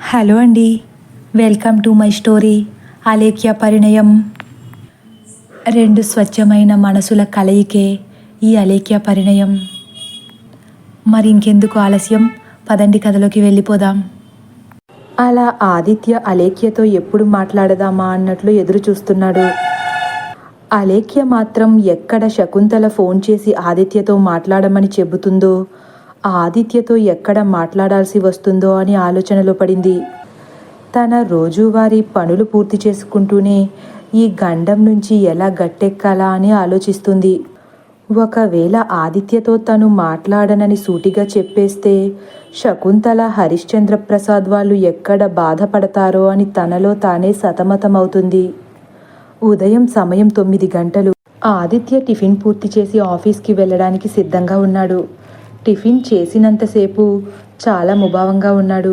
Hello అండి, welcome to my story Alekhya Parinayam. రెండు స్వచ్ఛమైన మనసుల కలయికే ఈ అలేఖ్య పరిణయం. మరి ఇంకెందుకు ఆలస్యం, పదండి కథలోకి వెళ్ళిపోదాం. అలా ఆదిత్య అలేఖ్యతో ఎప్పుడు మాట్లాడదామా అన్నట్లు ఎదురు చూస్తున్నాడు. అలేఖ్య మాత్రం ఎక్కడ శకుంతల ఫోన్ చేసి ఆదిత్యతో మాట్లాడమని చెబుతుందో, ఆదిత్యతో ఎక్కడ మాట్లాడాల్సి వస్తుందో అని ఆలోచనలో పడింది. తన రోజువారీ పనులు పూర్తి చేసుకుంటూనే ఈ గండం నుంచి ఎలా గట్టెక్కాలా అని ఆలోచిస్తుంది. ఒకవేళ ఆదిత్యతో తను మాట్లాడనని సూటిగా చెప్పేస్తే శకుంతల, హరిశ్చంద్ర ప్రసాద్ వాళ్ళు ఎక్కడ బాధపడతారో అని తనలో తానే సతమతమవుతుంది. ఉదయం సమయం 9 గంటలు. ఆదిత్య టిఫిన్ పూర్తి చేసి ఆఫీస్కి వెళ్ళడానికి సిద్ధంగా ఉన్నాడు. టిఫిన్ చేసినంతసేపు చాలా ముభావంగా ఉన్నాడు.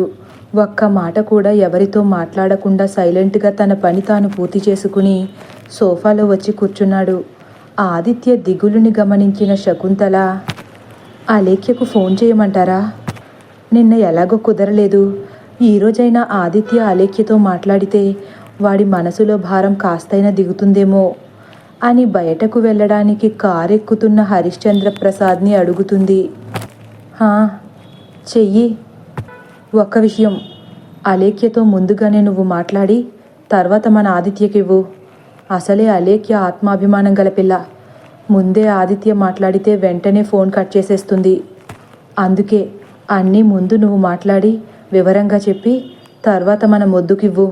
ఒక్క మాట కూడా ఎవరితో మాట్లాడకుండా సైలెంట్గా తన పని తాను పూర్తి చేసుకుని సోఫాలో వచ్చి కూర్చున్నాడు. ఆదిత్య దిగులుని గమనించిన శకుంతల, అలేఖ్యకు ఫోన్ చేయమంటారా? నిన్న ఎలాగో కుదరలేదు. ఈరోజైనా ఆదిత్య అలేఖ్యతో మాట్లాడితే వాడి మనసులో భారం కాస్తైనా దిగుతుందేమో అని బయటకు వెళ్ళడానికి కారెక్కుతున్న హరిశ్చంద్ర ప్రసాద్ని అడుగుతుంది. చెయ్యి. ఒక్క విషయం, అలేఖ్యతో ముందుగానే నువ్వు మాట్లాడి తర్వాత మన ఆదిత్యకివ్వు. అసలే అలేఖ్య ఆత్మాభిమానం గల పిల్ల. ముందే ఆదిత్య మాట్లాడితే వెంటనే ఫోన్ కట్ చేసేస్తుంది. అందుకే అన్నీ ముందు నువ్వు మాట్లాడి వివరంగా చెప్పి తర్వాత మన మొద్దుకివ్వు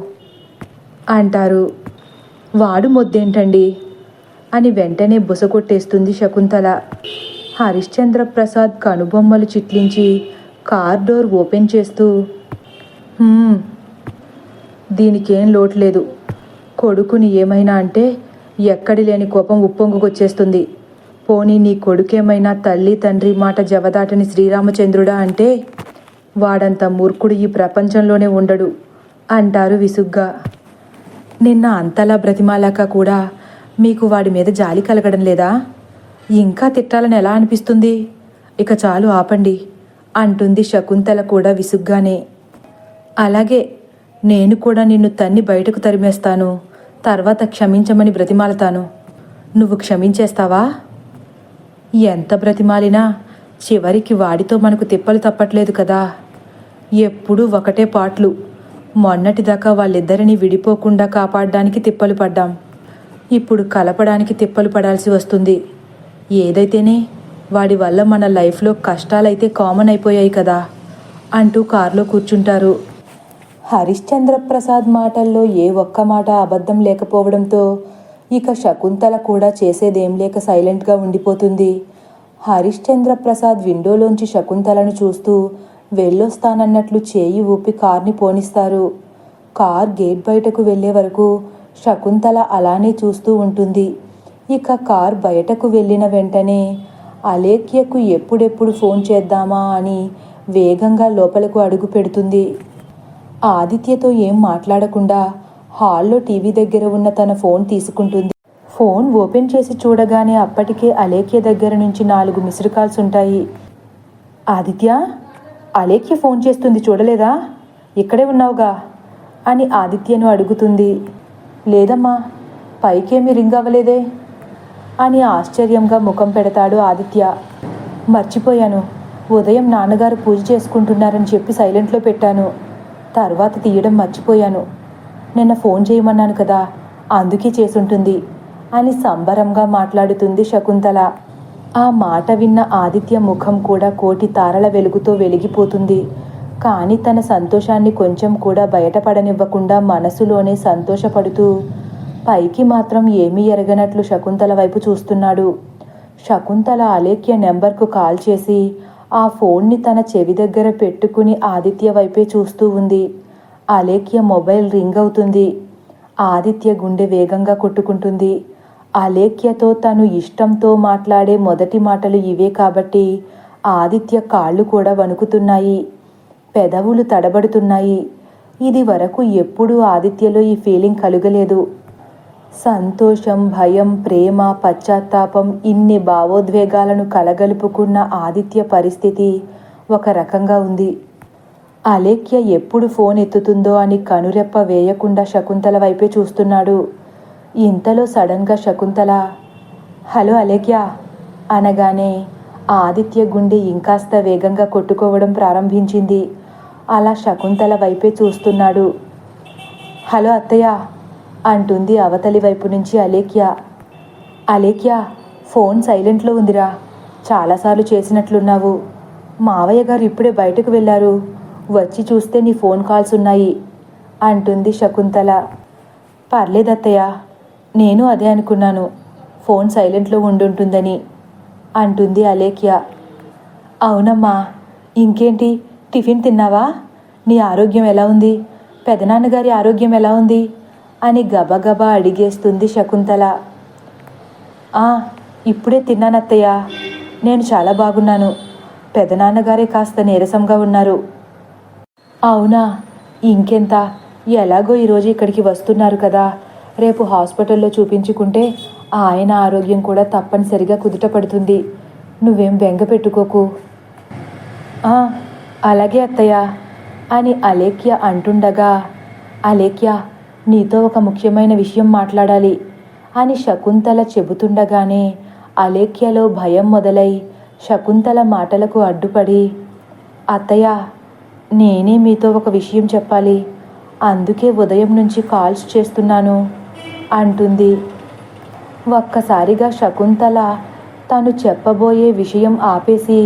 అంటారు. వాడు మొద్దేంటండి అని వెంటనే బుసకొట్టేస్తుంది శకుంతల. హరిశ్చంద్ర ప్రసాద్ కనుబొమ్మలు చిట్లించి కార్ డోర్ ఓపెన్ చేస్తూ, దీనికేం లోటు లేదు. కొడుకుని ఏమైనా అంటే ఎక్కడి లేని కోపం ఉప్పొంగుకొచ్చేస్తుంది. పోనీ నీ కొడుకేమైనా తల్లి తండ్రి మాట జవదాటని శ్రీరామచంద్రుడా అంటే వాడంత మూర్ఖుడు ఈ ప్రపంచంలోనే ఉండడు అంటారు విసుగ్గా. నిన్న అంతలా బ్రతిమాలాక కూడా మీకు వాడి మీద జాలి కలగడం లేదా? ఇంకా తిట్టాలని ఎలా అనిపిస్తుంది? ఇక చాలు, ఆపండి అంటుంది శకుంతల కూడా విసుగ్గానే. అలాగే, నేను కూడా నిన్ను తన్ని బయటకు తరిమేస్తాను. తర్వాత క్షమించమని బ్రతిమాలతాను. నువ్వు క్షమించేస్తావా? ఎంత బ్రతిమాలినా చివరికి వాడితో మనకు తిప్పలు తప్పట్లేదు కదా. ఎప్పుడూ ఒకటే పాట్లు. మొన్నటిదాకా వాళ్ళిద్దరినీ విడిపోకుండా కాపాడడానికి తిప్పలు పడ్డాం. ఇప్పుడు కలపడానికి తిప్పలు పడాల్సి వస్తుంది. ఏదైతేనే వాడి వల్ల మన లైఫ్లో కష్టాలైతే కామన్ అయిపోయాయి కదా అంటూ కారులో కూర్చుంటారు. హరిశ్చంద్ర ప్రసాద్ మాటల్లో ఏ ఒక్క మాట అబద్ధం లేకపోవడంతో ఇక శకుంతల కూడా చేసేదేం లేక సైలెంట్గా ఉండిపోతుంది. హరిశ్చంద్ర ప్రసాద్ విండోలోంచి శకుంతలను చూస్తూ వెళ్ళొస్తానన్నట్లు చేయి ఊపి కార్ని పోనిస్తారు. కార్ గేట్ బయటకు వెళ్ళే వరకు శకుంతల అలానే చూస్తూ ఉంటుంది. ఇక కార్ బయటకు వెళ్ళిన వెంటనే అలేఖ్యకు ఎప్పుడెప్పుడు ఫోన్ చేద్దామా అని వేగంగా లోపలకు అడుగు పెడుతుంది. ఆదిత్యతో ఏం మాట్లాడకుండా హాల్లో టీవీ దగ్గర ఉన్న తన ఫోన్ తీసుకుంటుంది. ఫోన్ ఓపెన్ చేసి చూడగానే అప్పటికే అలేఖ్య దగ్గర నుంచి 4 మిస్డ్ కాల్స్ ఉంటాయి. ఆదిత్య, అలేఖ్య ఫోన్ చేస్తుంది చూడలేదా? ఇక్కడే ఉన్నావుగా అని ఆదిత్యను అడుగుతుంది. లేదమ్మా, పైకేమీ రింగ్ అవ్వలేదే అని ఆశ్చర్యంగా ముఖం పెడతాడు ఆదిత్య. మర్చిపోయాను, ఉదయం నాన్నగారు పూజ చేసుకుంటున్నారని చెప్పి సైలెంట్లో పెట్టాను. తర్వాత తీయడం మర్చిపోయాను. నిన్న ఫోన్ చేయమన్నాను కదా, అందుకే చేసుంటుంది అని సంబరంగా మాట్లాడుతుంది శకుంతల. ఆ మాట విన్న ఆదిత్య ముఖం కూడా కోటి తారల వెలుగుతో వెలిగిపోతుంది. కానీ తన సంతోషాన్ని కొంచెం కూడా బయటపడనివ్వకుండా మనసులోనే సంతోషపడుతూ పైకి మాత్రం ఏమీ ఎరగనట్లు శకుంతల వైపు చూస్తున్నాడు. శకుంతల అలేఖ్య నెంబర్కు కాల్ చేసి ఆ ఫోన్ని తన చెవి దగ్గర పెట్టుకుని ఆదిత్య వైపే చూస్తూ ఉంది. అలేఖ్య మొబైల్ రింగ్ అవుతుంది. ఆదిత్య గుండె వేగంగా కొట్టుకుంటుంది. అలేఖ్యతో తను ఇష్టంతో మాట్లాడే మొదటి మాటలు ఇవే కాబట్టి ఆదిత్య కాళ్ళు కూడా వణుకుతున్నాయి, పెదవులు తడబడుతున్నాయి. ఇది వరకు ఎప్పుడూ ఆదిత్యలో ఈ ఫీలింగ్ కలుగలేదు. సంతోషం, భయం, ప్రేమ, పశ్చాత్తాపం ఇన్ని భావోద్వేగాలను కలగలుపుకున్న ఆదిత్య పరిస్థితి ఒక రకంగా ఉంది. అలేఖ్య ఎప్పుడు ఫోన్ ఎత్తుతుందో అని కనురెప్ప వేయకుండా శకుంతల వైపే చూస్తున్నాడు. ఇంతలో సడన్గా శకుంతల హలో అలేఖ్య అనగానే ఆదిత్య గుండె ఇంకాస్త వేగంగా కొట్టుకోవడం ప్రారంభించింది. అలా శకుంతల వైపే చూస్తున్నాడు. హలో అత్తయ్య అంటుంది అవతలి వైపు నుంచి అలేఖ్య. అలేఖ్య, ఫోన్ సైలెంట్లో ఉందిరా, చాలాసార్లు చేసినట్లున్నావు. మావయ్య గారు ఇప్పుడే బయటకు వెళ్ళారు, వచ్చి చూస్తే నీ ఫోన్ కాల్స్ ఉన్నాయి అంటుంది శకుంతల. పర్లేదత్తయ్య, నేను అదే అనుకున్నాను, ఫోన్ సైలెంట్లో ఉండుంటుందని అంటుంది అలేఖ్య. అవునమ్మా, ఇంకేంటి, టిఫిన్ తిన్నావా? నీ ఆరోగ్యం ఎలా ఉంది? పెదనాన్నగారి ఆరోగ్యం ఎలా ఉంది అని గబగబా అడిగేస్తుంది శకుంతల. ఇప్పుడే తిన్నానత్తయ్య, నేను చాలా బాగున్నాను. పెదనాన్నగారే కాస్త నీరసంగా ఉన్నారు. అవునా, ఇంకెంత, ఎలాగో ఈరోజు ఇక్కడికి వస్తున్నారు కదా, రేపు హాస్పిటల్లో చూపించుకుంటే ఆయన ఆరోగ్యం కూడా తప్పనిసరిగా కుదుట పడుతుంది. నువ్వేం బెంగ పెట్టుకోకు. అలాగే అత్తయ్య అని అలేఖ్య అంటుండగా, అలేఖ్య, నీతో ఒక ముఖ్యమైన విషయం మాట్లాడాలి అని శకుంతల చెబుతుండగానే అలేఖ్యలో భయం మొదలై శకుంతల మాటలకు అడ్డుపడి, అత్తయ్య, నేనే మీతో ఒక విషయం చెప్పాలి, అందుకే ఉదయం నుంచి కాల్స్ చేస్తున్నాను అంటుంది. ఒక్కసారిగా శకుంతల తను చెప్పబోయే విషయం ఆపేసి,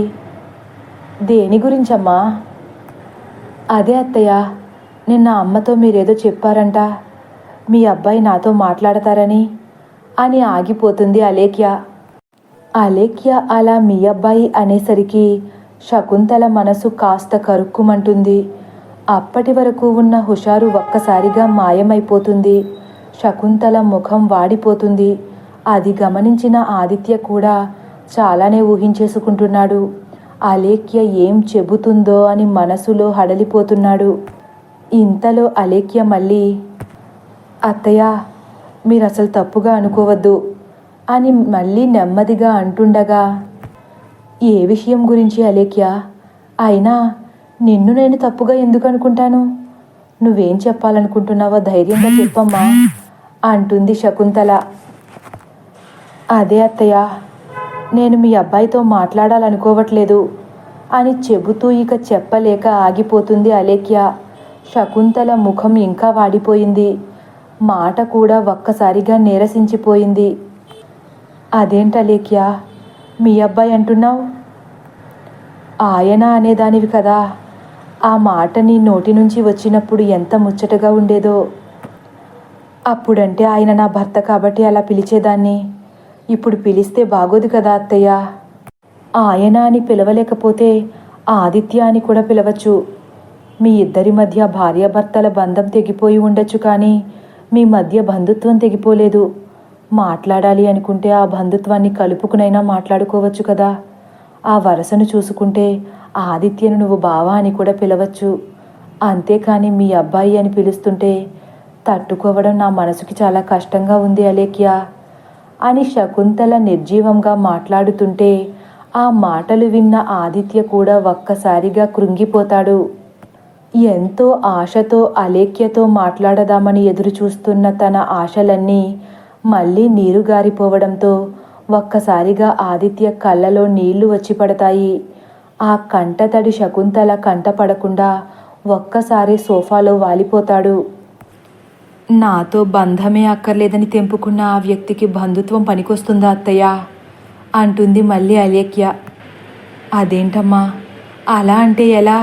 దేని గురించమ్మా? అదే అత్తయ్య, నిన్న అమ్మతో మీరేదో చెప్పారంట, మీ అబ్బాయి నాతో మాట్లాడతారని అని ఆగిపోతుంది అలేఖ్య. అలేఖ్య అలా మీ అబ్బాయి అనేసరికి శకుంతల మనసు కాస్త కరుక్కుమంటుంది. అప్పటి వరకు ఉన్న హుషారు ఒక్కసారిగా మాయమైపోతుంది. శకుంతల ముఖం వాడిపోతుంది. అది గమనించిన ఆదిత్య కూడా చాలానే ఊహించేసుకుంటున్నాడు. అలేఖ్య ఏం చెబుతుందో అని మనసులో హడలిపోతున్నాడు. ఇంతలో అలేఖ్య మళ్ళీ, అత్తయ్య, మీరు అసలు తప్పుగా అనుకోవద్దు అని మళ్ళీ నెమ్మదిగా అంటుండగా, ఏ విషయం గురించి అలేఖ్య? అయినా నిన్ను నేను తప్పుగా ఎందుకు అనుకుంటాను? నువ్వేం చెప్పాలనుకుంటున్నావో ధైర్యంగా చెప్పమ్మా అంటుంది శకుంతల. అదే అత్తయ్య, నేను మీ అబ్బాయితో మాట్లాడాలనుకోవట్లేదు అని చెబుతూ ఇక చెప్పలేక ఆగిపోతుంది అలేఖ్య. శకుంతల ముఖం ఇంకా వాడిపోయింది. మాట కూడా ఒక్కసారిగా నీరసించిపోయింది. అదేంటి అలేఖ్య, మీ అబ్బాయి అంటున్నావు? ఆయన అనేదానివి కదా, ఆ మాట నీ నోటి నుంచి వచ్చినప్పుడు ఎంత ముచ్చటగా ఉండేదో. అప్పుడంటే ఆయన నా భర్త కాబట్టి అలా పిలిచేదాన్ని, ఇప్పుడు పిలిస్తే బాగోదు కదా అత్తయ్య. ఆయన అని పిలవలేకపోతే ఆదిత్య అని కూడా పిలవచ్చు. మీ ఇద్దరి మధ్య భార్యాభర్తల బంధం తెగిపోయి ఉండొచ్చు, కానీ మీ మధ్య బంధుత్వం తెగిపోలేదు. మాట్లాడాలి అనుకుంటే ఆ బంధుత్వాన్ని కలుపుకునైనా మాట్లాడుకోవచ్చు కదా. ఆ వరసను చూసుకుంటే ఆదిత్యను నువ్వు బావా అని కూడా పిలవచ్చు. అంతేకాని మీ అబ్బాయి అని పిలుస్తుంటే తట్టుకోవడం నా మనసుకి చాలా కష్టంగా ఉంది అలేఖ్య అని శకుంతల నిర్జీవంగా మాట్లాడుతుంటే ఆ మాటలు విన్న ఆదిత్య కూడా ఒక్కసారిగా కృంగిపోతాడు. ఎంతో ఆశతో అలేఖ్యతో మాట్లాడదామని ఎదురు చూస్తున్న తన ఆశలన్నీ మళ్ళీ నీరుగారిపోవడంతో ఒక్కసారిగా ఆదిత్య కళ్ళలో నీళ్లు వచ్చి పడతాయి. ఆ కంటతడి శకుంతల కంట పడకుండా ఒక్కసారి సోఫాలో వాలిపోతాడు. నాతో బంధమే అక్కర్లేదని తెంపుకున్న ఆ వ్యక్తికి బంధుత్వం పనికొస్తుందా అత్తయ్య అంటుంది మళ్ళీ అలేఖ్య. అదేంటమ్మా, అలా అంటే ఎలా?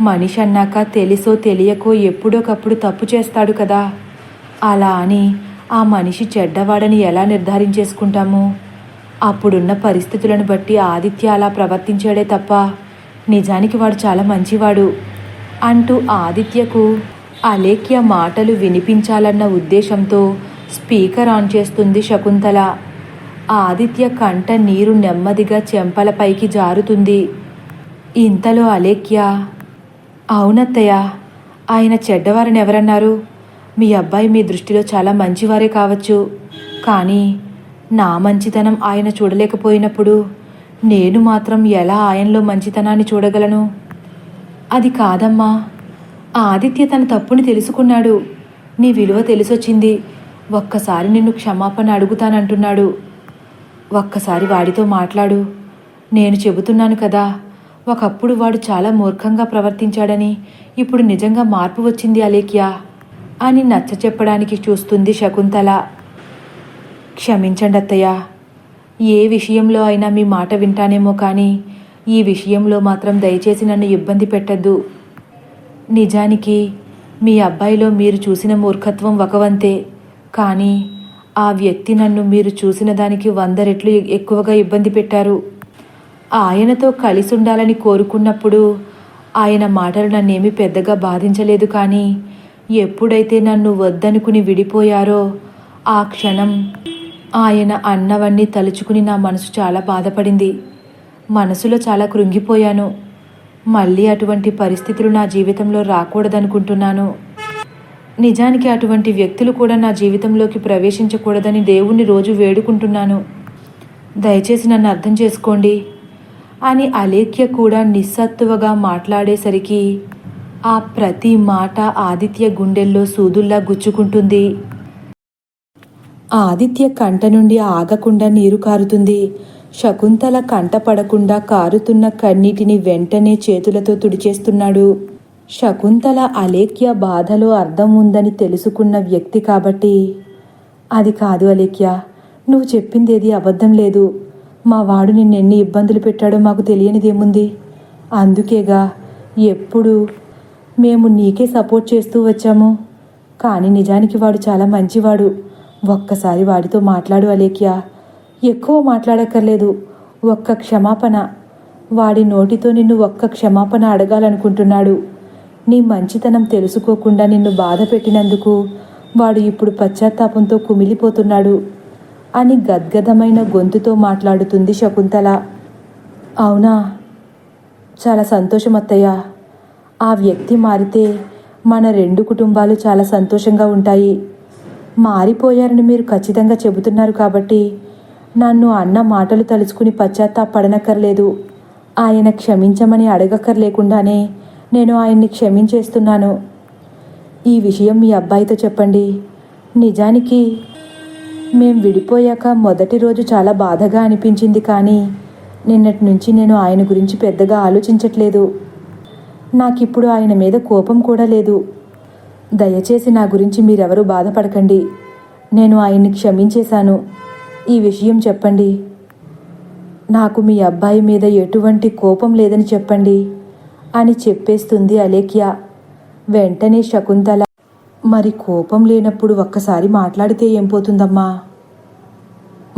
మనిషి అన్నాక తెలిసో తెలియకో ఎప్పుడోకప్పుడు తప్పు చేస్తాడు కదా. అలా అని ఆ మనిషి చెడ్డవాడని ఎలా నిర్ధారించేసుకుంటాము? అప్పుడున్న పరిస్థితులను బట్టి ఆదిత్య అలా ప్రవర్తించాడే తప్ప నిజానికి వాడు చాలా మంచివాడు అంటూ ఆదిత్యకు అలేఖ్య మాటలు వినిపించాలన్న ఉద్దేశంతో స్పీకర్ ఆన్ చేస్తుంది శకుంతల. ఆదిత్య కంట నీరు నెమ్మదిగా చెంపలపైకి జారుతుంది. ఇంతలో అలేఖ్య, అవునత్తయ్య, ఆయన చెడ్డవారని ఎవరన్నారు? మీ అబ్బాయి మీ దృష్టిలో చాలా మంచివారే కావచ్చు, కానీ నా మంచితనం ఆయన చూడలేకపోయినప్పుడు నేను మాత్రం ఎలా ఆయనలో మంచితనాన్ని చూడగలను? అది కాదమ్మా, ఆ ఆదిత్య తన తప్పుని తెలుసుకున్నాడు. నీ విలువ తెలిసొచ్చింది. ఒక్కసారి నిన్ను క్షమాపణ అడుగుతానంటున్నాడు. ఒక్కసారి వాడితో మాట్లాడు. నేను చెబుతున్నాను కదా, ఒకప్పుడు వాడు చాలా మూర్ఖంగా ప్రవర్తించాడని, ఇప్పుడు నిజంగా మార్పు వచ్చింది అలేఖ్య అని నచ్చ చెప్పడానికి చూస్తుంది శకుంతల. క్షమించండి అత్తయ్య, ఏ విషయంలో అయినా మీ మాట వింటానేమో కానీ ఈ విషయంలో మాత్రం దయచేసి నన్ను ఇబ్బంది పెట్టద్దు. నిజానికి మీ అబ్బాయిలో మీరు చూసిన మూర్ఖత్వం ఒక వంతే, కానీ ఆ వ్యక్తి నన్ను మీరు చూసిన దానికి 100 రెట్లు ఎక్కువగా ఇబ్బంది పెట్టారు. ఆయనతో కలిసి ఉండాలని కోరుకున్నప్పుడు ఆయన మాటలు నన్నేమీ పెద్దగా బాధించలేదు, కానీ ఎప్పుడైతే నన్ను వద్దనుకుని విడిపోయారో ఆ క్షణం ఆయన అన్నవన్నీ తలుచుకుని నా మనసు చాలా బాధపడింది. మనసులో చాలా కృంగిపోయాను. మళ్ళీ అటువంటి పరిస్థితులు నా జీవితంలో రాకూడదనుకుంటున్నాను. నిజానికి అటువంటి వ్యక్తులు కూడా నా జీవితంలోకి ప్రవేశించకూడదని దేవుణ్ణి రోజు వేడుకుంటున్నాను. దయచేసి నన్ను అర్థం చేసుకోండి అని అలేఖ్య కూడా నిస్సత్తువగా మాట్లాడేసరికి ఆ ప్రతి మాట ఆదిత్య గుండెల్లో సూదుల్లా గుచ్చుకుంటుంది. ఆదిత్య కంట నుండి ఆగకుండా నీరు కారుతుంది. శకుంతల కంట పడకుండా కారుతున్న కన్నీటిని వెంటనే చేతులతో తుడిచేస్తున్నాడు. శకుంతల అలేఖ్య బాధలో అర్థం ఉందని తెలుసుకున్న వ్యక్తి కాబట్టి, అది కాదు అలేఖ్య, నువ్వు చెప్పిందేది అబద్ధం లేదు. మా వాడు నిన్నెన్ని ఇబ్బందులు పెట్టాడో మాకు తెలియనిదేముంది. అందుకేగా ఎప్పుడు మేము నీకే సపోర్ట్ చేస్తూ వచ్చాము. కానీ నిజానికి వాడు చాలా మంచివాడు. ఒక్కసారి వాడితో మాట్లాడు అలేఖ్య. ఎక్కువ మాట్లాడక్కర్లేదు, ఒక్క క్షమాపణ. వాడి నోటితో నిన్ను ఒక్క క్షమాపణ అడగాలనుకుంటున్నాడు. నీ మంచితనం తెలుసుకోకుండా నిన్ను బాధ పెట్టినందుకు వాడు ఇప్పుడు పశ్చాత్తాపంతో కుమిలిపోతున్నాడు అని గద్గదమైన గొంతుతో మాట్లాడుతుంది శకుంతల. అవునా, చాలా సంతోషం అత్తయ్య. ఆ వ్యక్తి మారితే మన 2 కుటుంబాలు చాలా సంతోషంగా ఉంటాయి. మారిపోయారని మీరు ఖచ్చితంగా చెబుతున్నారు కాబట్టి నన్ను అన్న మాటలు తలుచుకుని పశ్చాత్తాపడనక్కర్లేదు. ఆయన క్షమించమని అడగక్కర్లేకుండానే నేను ఆయన్ని క్షమించేస్తున్నాను. ఈ విషయం మీ అబ్బాయితో చెప్పండి. నిజానికి మేం విడిపోయాక మొదటి రోజు చాలా బాధగా అనిపించింది, కానీ నిన్నటి నుంచి నేను ఆయన గురించి పెద్దగా ఆలోచించట్లేదు. నాకిప్పుడు ఆయన మీద కోపం కూడా లేదు. దయచేసి నా గురించి మీరెవరూ బాధపడకండి. నేను ఆయన్ని క్షమించేశాను. ఈ విషయం చెప్పండి. నాకు మీ అబ్బాయి మీద ఎటువంటి కోపం లేదని చెప్పండి అని చెప్పేస్తుంది అలేఖ్య. వెంటనే శకుంతల, మరి కోపం లేనప్పుడు ఒక్కసారి మాట్లాడితే ఏం పోతుందమ్మా?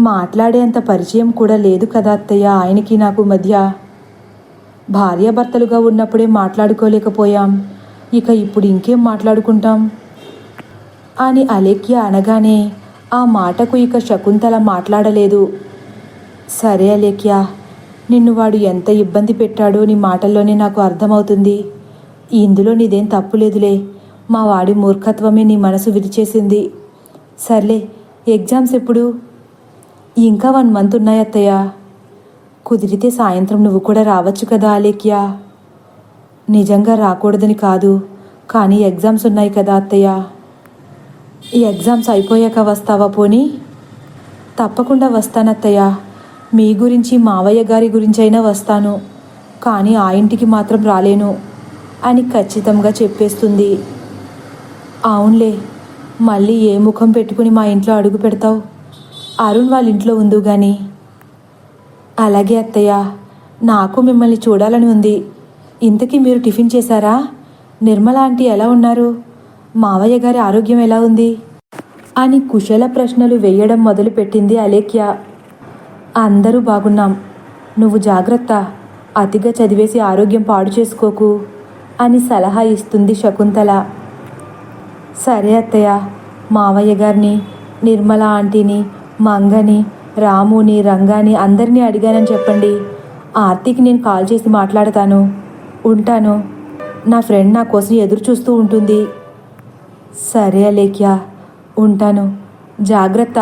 మాట్లాడేంత పరిచయం కూడా లేదు కదా అత్తయ్య ఆయనకి నాకు మధ్య. భార్యాభర్తలుగా ఉన్నప్పుడే మాట్లాడుకోలేకపోయాం, ఇక ఇప్పుడు ఇంకేం మాట్లాడుకుంటాం అని అలేఖ్య అనగానే ఆ మాటకు ఇక శకుంతల మాట్లాడలేదు. సరే అలేఖ్య, నిన్ను వాడు ఎంత ఇబ్బంది పెట్టాడో నీ మాటల్లోనే నాకు అర్థమవుతుంది. ఇందులో నీదేం తప్పులేదులే. మా వాడి మూర్ఖత్వమే నీ మనసు విరిచేసింది. సర్లే, ఎగ్జామ్స్ ఎప్పుడు? ఇంకా 1 మంత్ ఉన్నాయి అత్తయ్య. కుదిరితే సాయంత్రం నువ్వు కూడా రావచ్చు కదా అలేఖ్య. నిజంగా రాకూడదని కాదు, కానీ ఎగ్జామ్స్ ఉన్నాయి కదా అత్తయ్య. ఈ ఎగ్జామ్స్ అయిపోయాక వస్తావా పోనీ? తప్పకుండా వస్తానత్తయ్య. మీ గురించి మావయ్య గారి గురించి అయినా వస్తాను, కానీ ఆ ఇంటికి మాత్రం రాలేను అని ఖచ్చితంగా చెప్పేస్తుంది. అవునులే, మళ్ళీ ఏ ముఖం పెట్టుకుని మా ఇంట్లో అడుగు పెడతావు? అరుణ్ వాళ్ళ ఇంట్లో ఉందు గాని. అలాగే అత్తయ్య, నాకు మిమ్మల్ని చూడాలని ఉంది. ఇంతకీ మీరు టిఫిన్ చేశారా? నిర్మల ఆంటీ ఎలా ఉన్నారు? మావయ్య గారి ఆరోగ్యం ఎలా ఉంది అని కుశల ప్రశ్నలు వేయడం మొదలుపెట్టింది అలేఖ్య. అందరూ బాగున్నాం. నువ్వు జాగ్రత్త, అతిగా చదివేసి ఆరోగ్యం పాడు చేసుకోకు అని సలహా ఇస్తుంది శకుంతల. సరే అత్తయ్య, మావయ్య గారిని, నిర్మల ఆంటీని, మంగని, రాముని, రంగాని అందరినీ అడిగానని చెప్పండి. ఆర్తికి నేను కాల్ చేసి మాట్లాడతాను. ఉంటాను. నా ఫ్రెండ్ నా కోసం ఎదురు చూస్తూ ఉంటుంది. సరే అలేఖ్య, ఉంటాను, జాగ్రత్త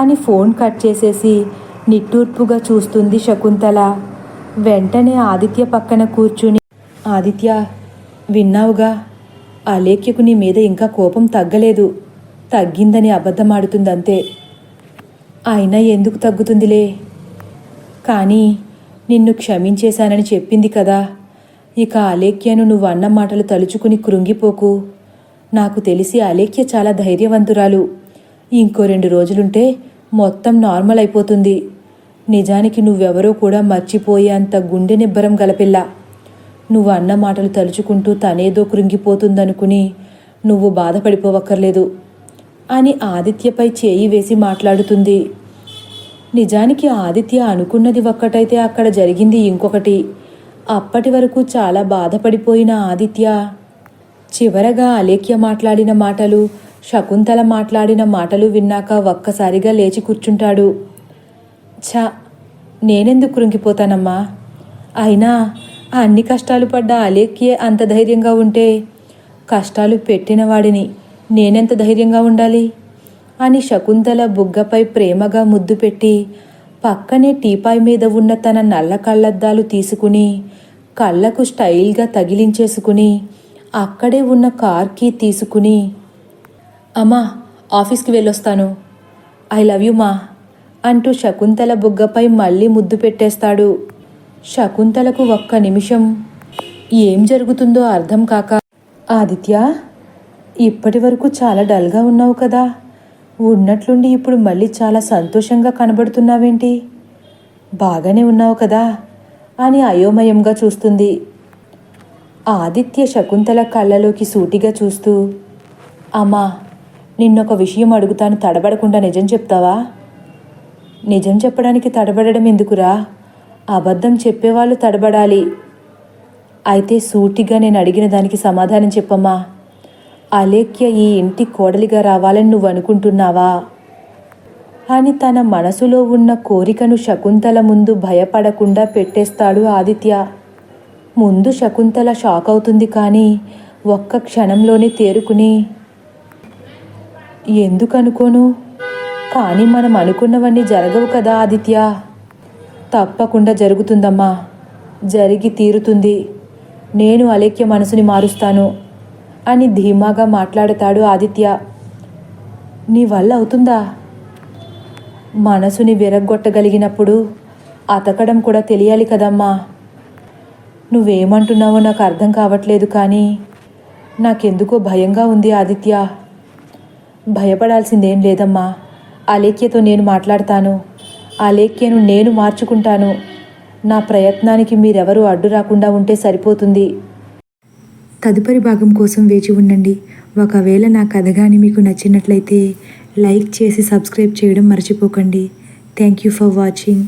అని ఫోన్ కట్ చేసేసి నిట్టూర్పుగా చూస్తుంది శకుంతల. వెంటనే ఆదిత్య పక్కన కూర్చుని ఆదిత్య, విన్నావుగా, అలేఖ్యకు నీ మీద ఇంకా కోపం తగ్గలేదు. తగ్గిందని అబద్ధమాడుతుందంతే. అయినా ఎందుకు తగ్గుతుందిలే. కానీ నిన్ను క్షమించేశానని చెప్పింది కదా. ఇక అలేఖ్యను నువ్వు అన్న మాటలు తలుచుకుని కృంగిపోకు. నాకు తెలిసి అలేఖ్య చాలా ధైర్యవంతురాలు. ఇంకో 2 రోజులుంటే మొత్తం నార్మల్ అయిపోతుంది. నిజానికి నువ్వెవరో కూడా మర్చిపోయేంత గుండె నిబ్బరం గలపిల్ల. నువ్వు అన్న మాటలు తలుచుకుంటూ తనేదో కృంగిపోతుందనుకుని నువ్వు బాధపడిపోవక్కర్లేదు అని ఆదిత్యపై చేయి వేసి మాట్లాడుతుంది. నిజానికి ఆదిత్య అనుకున్నది ఒక్కటైతే అక్కడ జరిగింది ఇంకొకటి. అప్పటి వరకు చాలా బాధపడిపోయిన ఆదిత్య చివరగా అలేఖ్య మాట్లాడిన మాటలు, శకుంతల మాట్లాడిన మాటలు విన్నాక ఒక్కసారిగా లేచి కూర్చుంటాడు. ఛ, నేనెందుకు కృంగిపోతానమ్మా? అయినా అన్ని కష్టాలు పడ్డ అలేఖ్యే అంత ధైర్యంగా ఉంటే కష్టాలు పెట్టిన వాడిని నేనెంత ధైర్యంగా ఉండాలి అని శకుంతల బుగ్గపై ప్రేమగా ముద్దు పెట్టి పక్కనే టీపాయ్ మీద ఉన్న తన నల్ల కళ్ళద్దాలు తీసుకుని కళ్ళకు స్టైల్గా తగిలించేసుకుని అక్కడే ఉన్న కార్కి తీసుకుని, అమ్మా, ఆఫీస్కి వెళ్ళొస్తాను, ఐ లవ్ యూ మా అంటూ శకుంతల బుగ్గపై మళ్ళీ ముద్దు పెట్టేస్తాడు. శకుంతలకు ఒక్క నిమిషం ఏం జరుగుతుందో అర్థం కాక, ఆదిత్య, ఇప్పటి వరకు చాలా డల్గా ఉన్నావు కదా, ఉన్నట్లుండి ఇప్పుడు మళ్ళీ చాలా సంతోషంగా కనబడుతున్నావేంటి? బాగానే ఉన్నావు కదా అని అయోమయంగా చూస్తుంది. ఆదిత్య శకుంతల కళ్ళలోకి సూటిగా చూస్తూ, అమ్మా, నిన్నొక విషయం అడుగుతాను, తడబడకుండా నిజం చెప్తావా? నిజం చెప్పడానికి తడబడడం ఎందుకురా? అబద్ధం చెప్పేవాళ్ళు తడబడాలి. అయితే సూటిగా నేను అడిగిన దానికి సమాధానం చెప్పమ్మా. అలేఖ్య ఈ ఇంటి కోడలిగా రావాలని నువ్వు అనుకుంటున్నావా అని తన మనసులో ఉన్న కోరికను శకుంతల ముందు భయపడకుండా పెట్టేస్తాడు ఆదిత్య. ముందు శకుంతల షాక్ అవుతుంది, కానీ ఒక్క క్షణంలోనే తేరుకుని, ఎందుకు అనుకోను? కానీ మనం అనుకున్నవన్నీ జరగవు కదా ఆదిత్య. తప్పకుండా జరుగుతుందమ్మా, జరిగి తీరుతుంది. నేను అలేఖ్య మనసుని మారుస్తాను అని ధీమాగా మాట్లాడతాడు ఆదిత్య. నీ వల్ల అవుతుందా? మనసుని విరగ్గొట్టగలిగినప్పుడు అతకడం కూడా తెలియాలి కదమ్మా. నువ్వేమంటున్నావో నాకు అర్థం కావట్లేదు, కానీ నాకెందుకో భయంగా ఉంది ఆదిత్య. భయపడాల్సిందేం లేదమ్మా. అలేఖ్యతో నేను మాట్లాడతాను. అలేఖ్యను నేను మార్చుకుంటాను. నా ప్రయత్నానికి మీరెవరూ అడ్డు రాకుండా ఉంటే సరిపోతుంది. తదుపరి భాగం కోసం వేచి ఉండండి. ఒకవేళ నా కథ కానీ మీకు నచ్చినట్లయితే లైక్ చేసి సబ్స్క్రైబ్ చేయడం మర్చిపోకండి. Thank you for watching.